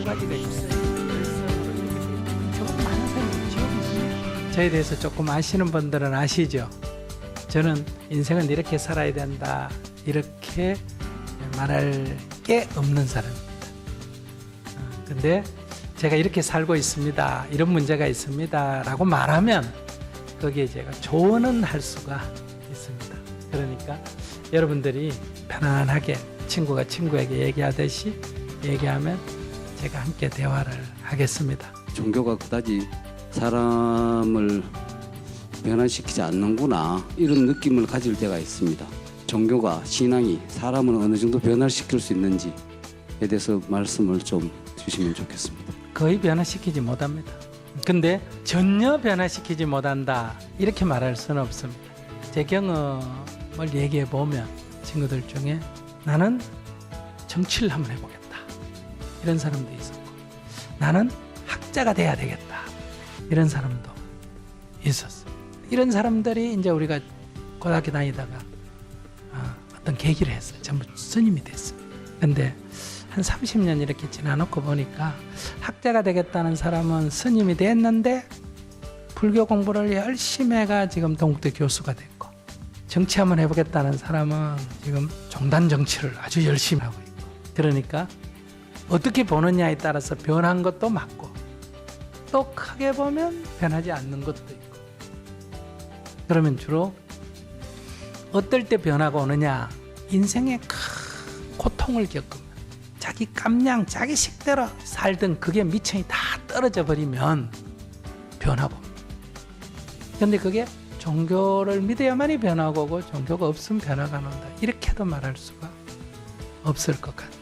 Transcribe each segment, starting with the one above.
가지가 있어요. 그래서 조금 많은 사람이 지옥이 있습니다. 저에 대해서 조금 아시는 분들은 아시죠? 저는 인생은 이렇게 살아야 된다, 이렇게 말할 게 없는 사람입니다. 근데 제가 이렇게 살고 있습니다, 이런 문제가 있습니다 라고 말하면 거기에 제가 조언은 할 수가 있습니다. 그러니까 여러분들이 편안하게 친구가 친구에게 얘기하듯이 얘기하면 제가 함께 대화를 하겠습니다. 종교가 그다지 사람을 변화시키지 않는구나, 이런 느낌을 가질 때가 있습니다. 종교가, 신앙이 사람을 어느 정도 변화시킬 수 있는지에 대해서 말씀을 좀 주시면 좋겠습니다. 거의 변화시키지 못합니다. 근데 전혀 변화시키지 못한다, 이렇게 말할 수는 없습니다. 제 경험을 얘기해 보면 친구들 중에 나는 정치를 한번 해보겠다, 이런 사람도 있었고, 나는 학자가 돼야 되겠다, 이런 사람도 있었어요. 이런 사람들이 이제 우리가 고등학교 다니다가 어떤 계기를 했어요. 전부 스님이 됐어요. 근데 한 30년 이렇게 지나놓고 보니까 학자가 되겠다는 사람은 스님이 됐는데 불교 공부를 열심히 해가 지금 동국대 교수가 됐고, 정치 한번 해보겠다는 사람은 지금 종단 정치를 아주 열심히 하고 있고, 그러니까 어떻게 보느냐에 따라서 변한 것도 맞고 또 크게 보면 변하지 않는 것도 있고. 그러면 주로 어떨 때 변화가 오느냐, 인생의 큰 고통을 겪으면, 자기 깜냥 자기 식대로 살던 그게 미천이 다 떨어져 버리면 변화가 옵니다. 근데 그게 종교를 믿어야만이 변화가 오고 종교가 없으면 변화가 안 온다, 이렇게도 말할 수가 없을 것 같아요.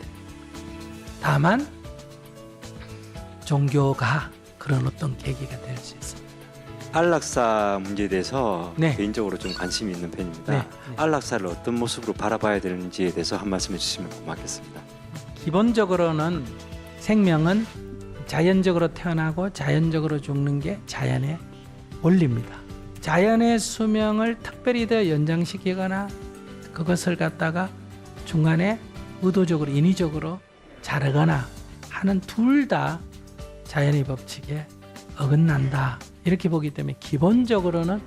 다만 종교가 그런 어떤 계기가 될 수 있습니다. 안락사 문제에 대해서 네. 개인적으로 좀 관심이 있는 편입니다. 네. 안락사를 어떤 모습으로 바라봐야 되는지에 대해서 한 말씀 해주시면 고맙겠습니다. 기본적으로는 생명은 자연적으로 태어나고 자연적으로 죽는 게 자연의 원리입니다. 자연의 수명을 특별히 더 연장시키거나 그것을 갖다가 중간에 의도적으로 인위적으로 자르거나 하는 둘 다 자연의 법칙에 어긋난다, 이렇게 보기 때문에 기본적으로는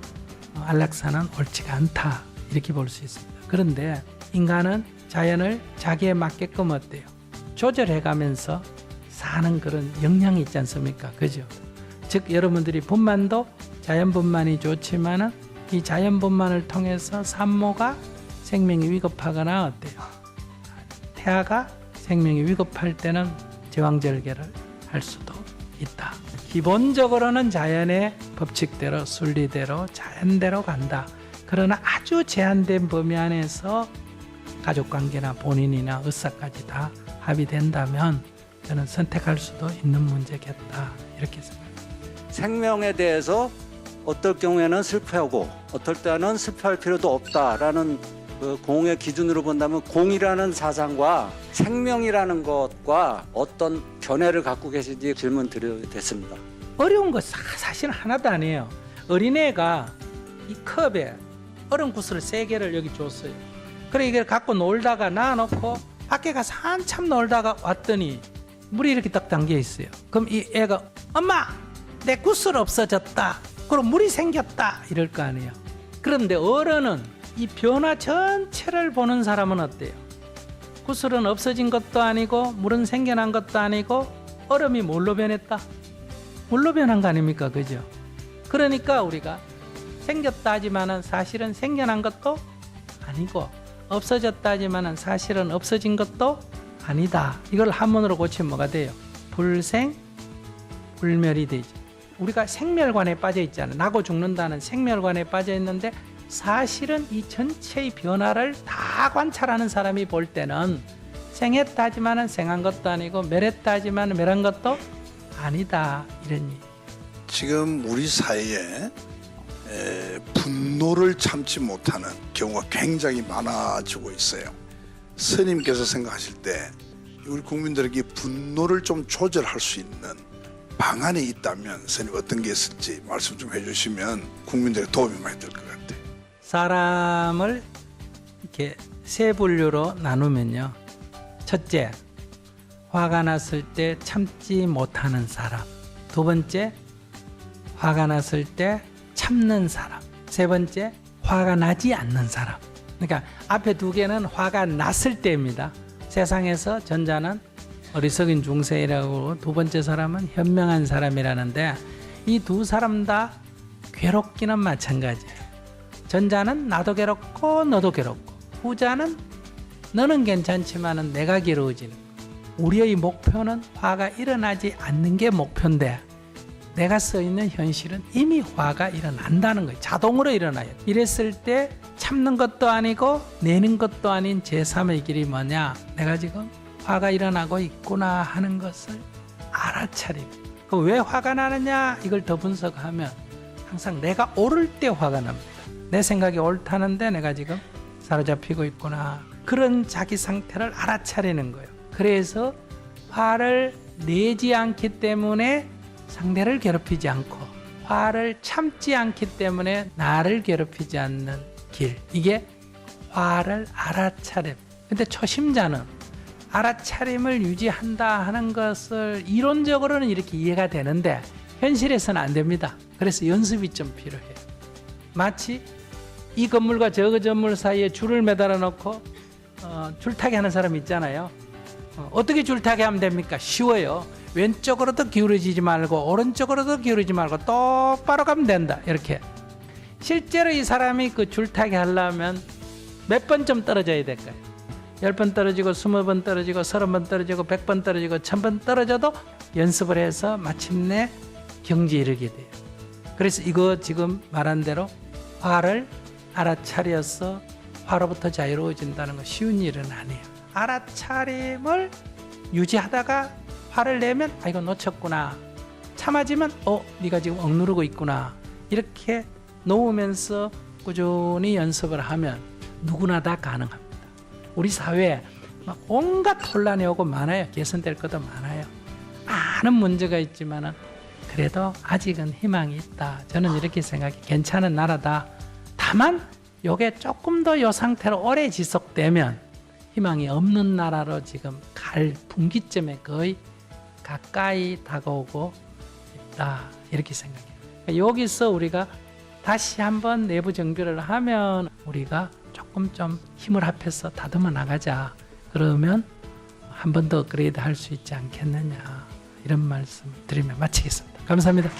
안락사는 옳지가 않다, 이렇게 볼 수 있습니다. 그런데 인간은 자연을 자기에 맞게끔 어때요? 조절해가면서 사는 그런 역량이 있지 않습니까? 그죠? 즉 여러분들이 분만도 자연분만이 좋지만은 이 자연분만을 통해서 산모가 생명이 위급하거나 어때요? 태아가 생명이 위급할 때는 제왕절개를 할 수도 있다. 기본적으로는 자연의 법칙대로 순리대로 자연대로 간다. 그러나 아주 제한된 범위 안에서 가족관계나 본인이나 의사까지 다 합의된다면 저는 선택할 수도 있는 문제겠다, 이렇게 생각합니다. 생명에 대해서 어떨 경우에는 슬퍼하고 어떨 때는 슬퍼할 필요도 없다라는 그 공의 기준으로 본다면 공이라는 사상과 생명이라는 것과 어떤 견해를 갖고 계신지 질문 드려도 됐습니다. 어려운 거 사실 하나도 아니에요. 어린애가 이 컵에 얼음 구슬 3개를 여기 줬어요. 그래 이걸 갖고 놀다가 놔놓고 밖에 가서 한참 놀다가 왔더니 물이 이렇게 딱 담겨 있어요. 그럼 이 애가 엄마 내 구슬 없어졌다, 그럼 물이 생겼다, 이럴 거 아니에요. 그런데 어른은 이 변화 전체를 보는 사람은 어때요? 구슬은 없어진 것도 아니고 물은 생겨난 것도 아니고 얼음이 뭘로 변했다? 물로 변한 거 아닙니까? 그죠? 그러니까 우리가 생겼다 하지만은 사실은 생겨난 것도 아니고 없어졌다 하지만은 사실은 없어진 것도 아니다. 이걸 한문으로 고치면 뭐가 돼요? 불생 불멸이 되죠. 우리가 생멸관에 빠져 있잖아요. 나고 죽는다는 생멸관에 빠져 있는데 사실은 이 전체의 변화를 다 관찰하는 사람이 볼 때는 생했다 하지만은 생한 것도 아니고 멸했다 하지만 멸한 것도 아니다, 이런 얘기. 지금 우리 사회에 분노를 참지 못하는 경우가 굉장히 많아지고 있어요. 스님께서 생각하실 때 우리 국민들에게 분노를 좀 조절할 수 있는 방안이 있다면 스님 어떤 게 있을지 말씀 좀 해주시면 국민들에게 도움이 많이 될 것 같아요. 사람을 이렇게 세 분류로 나누면요, 첫째 화가 났을 때 참지 못하는 사람. 두 번째, 화가 났을 때 참는 사람. 세 번째, 화가 나지 않는 사람. 그러니까 앞에 두 개는 화가 났을 때입니다. 세상에서 전자는 어리석은 중생이라고, 두 번째 사람은 현명한 사람이라는데, 이 두 사람 다 괴롭기는 마찬가지예요. 전자는 나도 괴롭고 너도 괴롭고, 후자는 너는 괜찮지만은 내가 괴로워지는 거예요. 우리의 목표는 화가 일어나지 않는 게 목표인데, 내가 써 있는 현실은 이미 화가 일어난다는 거예요. 자동으로 일어나요. 이랬을 때 참는 것도 아니고 내는 것도 아닌 제3의 길이 뭐냐? 내가 지금 화가 일어나고 있구나 하는 것을 알아차리는. 왜 화가 나느냐? 이걸 더 분석하면 항상 내가 옳을 때 화가 납니다. 내 생각이 옳다는데 내가 지금 사로잡히고 있구나. 그런 자기 상태를 알아차리는 거예요. 그래서 화를 내지 않기 때문에 상대를 괴롭히지 않고, 화를 참지 않기 때문에 나를 괴롭히지 않는 길. 이게 화를 알아차림. 근데 초심자는 알아차림을 유지한다 하는 것을 이론적으로는 이렇게 이해가 되는데 현실에서는 안 됩니다. 그래서 연습이 좀 필요해요. 마치 이 건물과 저 건물 사이에 줄을 매달아 놓고 줄타기 하는 사람 있잖아요. 어떻게 줄타기 하면 됩니까? 쉬워요. 왼쪽으로도 기울어지지 말고 오른쪽으로도 기울이지 말고 똑바로 가면 된다. 이렇게. 실제로 이 사람이 그 줄타기 하려면 몇 번쯤 떨어져야 될까요? 10번 떨어지고 20번 떨어지고 30번 떨어지고 100번 떨어지고 1000번 떨어져도 연습을 해서 마침내 경지에 이르게 돼요. 그래서 이거 지금 말한 대로 화를 알아차려서 화로부터 자유로워진다는 건 쉬운 일은 아니에요. 알아차림을 유지하다가 화를 내면 이거 놓쳤구나. 참아지면 네가 지금 억누르고 있구나. 이렇게 놓으면서 꾸준히 연습을 하면 누구나 다 가능합니다. 우리 사회에 막 온갖 혼란이 오고 많아요. 개선될 것도 많아요. 많은 문제가 있지만은 그래도 아직은 희망이 있다. 저는 이렇게 생각해. 괜찮은 나라다. 다만 요게 조금 더 요 상태로 오래 지속되면 희망이 없는 나라로 지금 갈 분기점에 거의 가까이 다가오고 있다. 이렇게 생각해요. 여기서 우리가 다시 한번 내부 정비를 하면 우리가 조금 좀 힘을 합해서 다듬어 나가자. 그러면 한 번 더 업그레이드 할 수 있지 않겠느냐. 이런 말씀 드리며 마치겠습니다. 감사합니다.